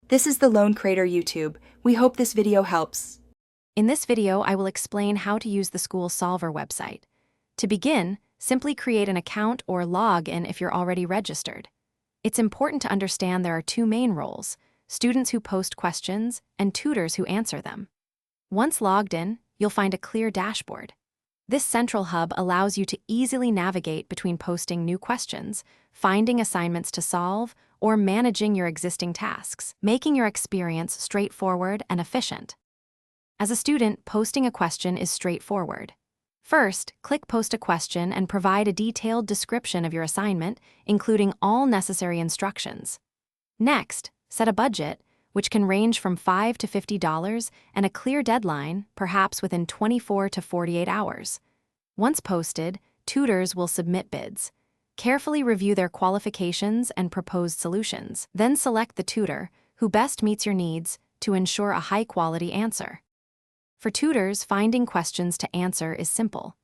This is the Lone Crater YouTube. We hope this video helps. In this video, I will explain how to use the School Solver website. To begin, simply create an account or log in if you're already registered. It's important to understand there are two main roles: students who post questions and tutors who answer them. Once logged in, you'll find a clear dashboard. This central hub allows you to easily navigate between posting new questions, finding assignments to solve, or managing your existing tasks, making your experience straightforward and efficient. As a student, posting a question is straightforward. First, click Post a Question and provide a detailed description of your assignment, including all necessary instructions. Next, set a budget, which can range from $5 to $50, and a clear deadline, perhaps within 24 to 48 hours. Once posted, tutors will submit bids. Carefully review their qualifications and proposed solutions. Then select the tutor who best meets your needs to ensure a high-quality answer. For tutors, finding questions to answer is simple.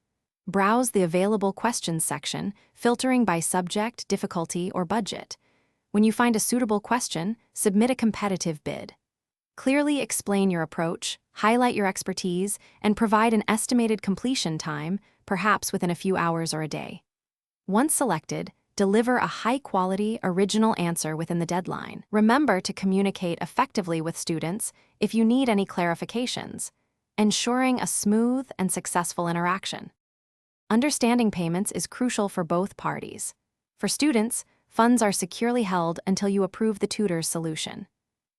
Browse the available questions section, filtering by subject, difficulty, or budget. When you find a suitable question, submit a competitive bid. Clearly explain your approach, highlight your expertise, and provide an estimated completion time, perhaps within a few hours or a day. Once selected, deliver a high-quality, original answer within the deadline. Remember to communicate effectively with students if you need any clarifications, ensuring a smooth and successful interaction. Understanding payments is crucial for both parties. For students, funds are securely held until you approve the tutor's solution.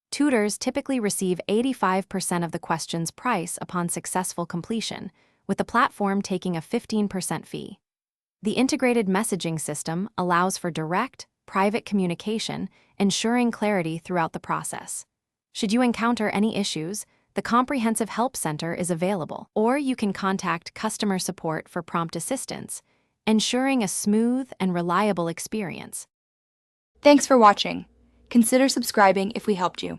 Tutors typically receive 85% of the question's price upon successful completion, with the platform taking a 15% fee. The integrated messaging system allows for direct, private communication, ensuring clarity throughout the process. Should you encounter any issues, the Comprehensive Help Center is available, or you can contact customer support for prompt assistance, ensuring a smooth and reliable experience. Thanks for watching. Consider subscribing if we helped you.